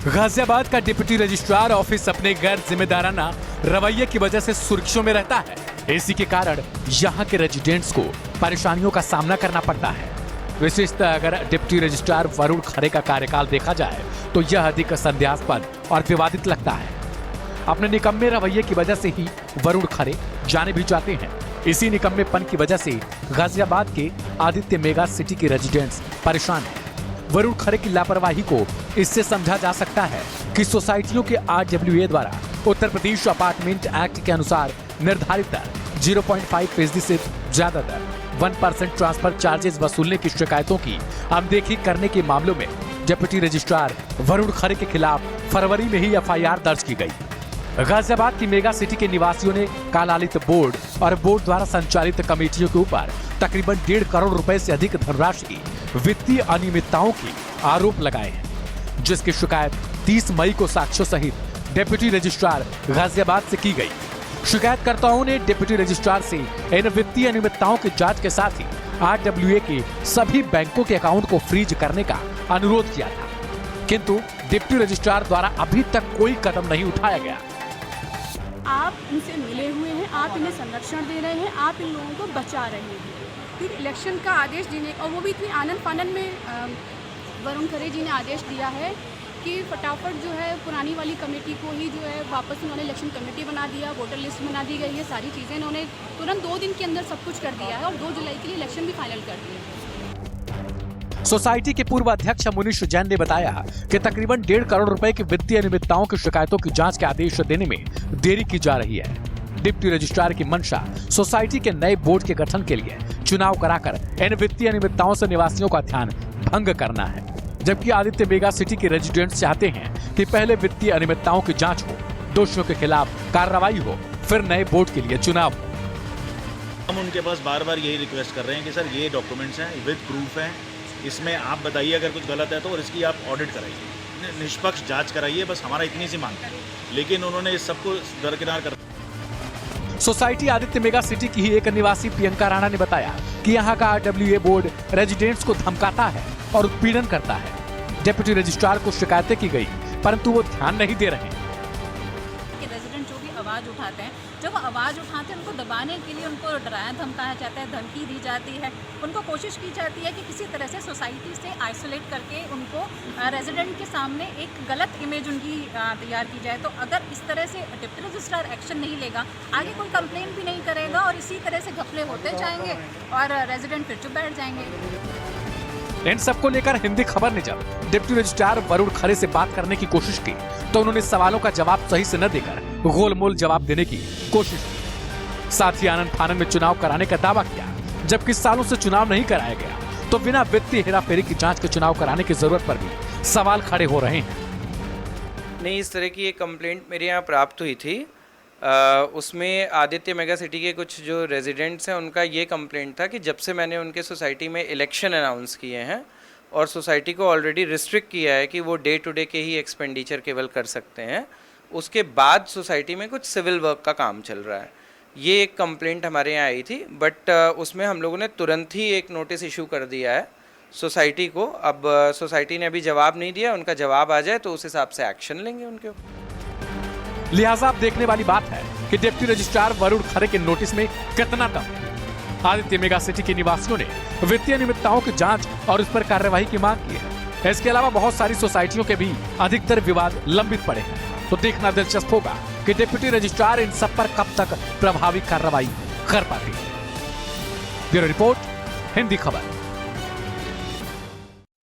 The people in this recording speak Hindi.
गाजियाबाद का डिप्टी रजिस्ट्रार ऑफिस अपने गैर जिम्मेदाराना रवैये की वजह से सुर्खियों में रहता है। इसी के कारण यहाँ के रेजिडेंट्स को परेशानियों का सामना करना पड़ता है। विशेषतः अगर डिप्टी रजिस्ट्रार वरुण खरे का कार्यकाल देखा जाए तो यह अधिक संदेहास्पद और विवादित लगता है। अपने निकम्मे रवैये की वजह से ही वरुण खरे जाने भी जाते हैं। इसी निकम्मेपन की वजह से गाजियाबाद के आदित्य मेगा सिटी के रेजिडेंट्स परेशान हैं। वरुण खरे की लापरवाही को इससे समझा जा सकता है कि सोसाइटियों के RWA द्वारा उत्तर प्रदेश अपार्टमेंट एक्ट के अनुसार निर्धारित दर 0.5% से ज्यादा दर 1% ट्रांसफर चार्जेस वसूलने की शिकायतों की अनदेखी करने के मामलों में डिप्टी रजिस्ट्रार वरुण खरे के खिलाफ फरवरी में ही FIR दर्ज की गई। गाजियाबाद की मेगा सिटी के निवासियों ने कालालित बोर्ड और बोर्ड द्वारा संचालित कमेटियों के ऊपर तकरीबन 1.5 करोड़ रुपए से अधिक धनराशि वित्तीय अनियमितताओं की आरोप लगाए हैं, जिसकी शिकायत 30 मई को साक्ष्यों सहित डिप्टी रजिस्ट्रार गाजियाबाद से की गई। शिकायतकर्ताओं ने डिप्टी रजिस्ट्रार से इन वित्तीय अनियमितताओं की जांच के साथ ही RWA के सभी बैंकों के अकाउंट को फ्रीज करने का अनुरोध किया था, किंतु डिप्टी रजिस्ट्रार द्वारा अभी तक कोई कदम नहीं उठाया गया। आप इनसे मिले हुए हैं, आप इन्हें संरक्षण दे रहे हैं, आप इन लोगों को बचा रहे हैं। फिर इलेक्शन का आदेश देने, और वो भी इतनी आनंद फानन में वरुण खरे जी ने आदेश दिया है कि फटाफट जो है पुरानी वाली कमेटी को ही जो है वापस उन्होंने इलेक्शन कमेटी बना दिया, वोटर लिस्ट बना दी गई है, सारी चीज़ें इन्होंने तुरंत 2 दिन के अंदर सब कुछ कर दिया है और 2 जुलाई के लिए इलेक्शन भी फाइनल कर दिया। सोसाइटी के पूर्व अध्यक्ष मुनीश जैन ने बताया कि तकरीबन 1.5 करोड़ रुपए की वित्तीय अनियमितताओं की शिकायतों की जांच के आदेश देने में देरी की जा रही है। डिप्टी रजिस्ट्रार की मंशा सोसाइटी के नए बोर्ड के गठन के लिए चुनाव कराकर इन वित्तीय अनियमितताओं से निवासियों का ध्यान भंग करना है, जबकि आदित्य मेगा सिटी के रेजिडेंट्स चाहते हैं कि पहले वित्तीय अनियमितताओं की जांच हो, दोषियों के खिलाफ कार्रवाई हो, फिर नए बोर्ड के लिए चुनाव हो। हम उनके पास बार बार यही रिक्वेस्ट कर रहे हैं कि सर ये डॉक्यूमेंट्स हैं, विद प्रूफ हैं, इसमें आप बताइए अगर कुछ गलत है तो, और इसकी आप ऑडिट कराइए, निष्पक्ष जांच कराइए, बस हमारा इतनी सी मांग है। लेकिन उन्होंने इस सबको दरकिनार कर। सोसाइटी आदित्य मेगा सिटी की ही एक निवासी प्रियंका राणा ने बताया कि यहाँ का RWA बोर्ड रेजिडेंट्स को धमकाता है और उत्पीड़न करता है। डिप्टी रजिस्ट्रार को शिकायतें की गई, परंतु वो ध्यान नहीं दे रहे। रेजिडेंट जो भी आवाज़ उठाते हैं, जब वो आवाज़ उठाते हैं उनको दबाने के लिए उनको डराया धमकाया जाता है, धमकी दी जाती है, उनको कोशिश की जाती है कि किसी तरह से सोसाइटी से आइसोलेट करके उनको रेजिडेंट के सामने एक गलत इमेज उनकी तैयार की जाए। तो अगर इस तरह से डिप्टी रजिस्ट्रार एक्शन नहीं लेगा, आगे कोई कंप्लेंट भी नहीं करेगा और इसी तरह से घपले होते जाएंगे और रेजिडेंट फिर चुप बैठ जाएंगे। इन सबको लेकर हिंदी खबर ने जब डिप्टी रजिस्ट्रार वरुण खरे से बात करने की कोशिश की तो उन्होंने सवालों का जवाब सही से न देकर गोलमोल जवाब देने की कोशिश की। साथ ही आनंद फानन में चुनाव कराने का दावा किया, जबकि सालों से चुनाव नहीं कराया गया तो बिना वित्तीय हेराफेरी की जांच के चुनाव कराने की जरूरत पर भी सवाल खड़े हो रहे हैं। नहीं, इस तरह की एक कंप्लेंट मेरे यहाँ प्राप्त हुई थी। उसमें आदित्य मेगा सिटी के कुछ जो रेजिडेंट्स हैं उनका ये कंप्लेंट था कि जब से मैंने उनके सोसाइटी में इलेक्शन अनाउंस किए हैं और सोसाइटी को ऑलरेडी रिस्ट्रिक्ट किया है कि वो डे टू डे के ही एक्सपेंडिचर केवल कर सकते हैं, उसके बाद सोसाइटी में कुछ सिविल वर्क का काम चल रहा है। ये एक कंप्लेंट हमारे यहाँ आई थी, बट उसमें हम लोगों ने तुरंत ही एक नोटिस इशू कर दिया है सोसाइटी को। अब सोसाइटी ने अभी जवाब नहीं दिया, उनका जवाब आ जाए तो उस हिसाब से एक्शन लेंगे उनके ऊपर। लिहाजा अब देखने वाली बात है कि डिप्टी रजिस्ट्रार वरुण खरे के नोटिस में कितना दम है। आदित्य मेगा सिटी के निवासियों ने वित्तीय अनियमितताओं की जांच और उस पर कार्रवाई की मांग की है। इसके अलावा बहुत सारी सोसाइटियों के भी अधिकतर विवाद लंबित पड़े हैं, तो देखना दिलचस्प होगा कि डिप्टी रजिस्ट्रार इन सब पर कब तक प्रभावी कार्रवाई कर पाते हैं। ब्यूरो रिपोर्ट, हिंदी खबर।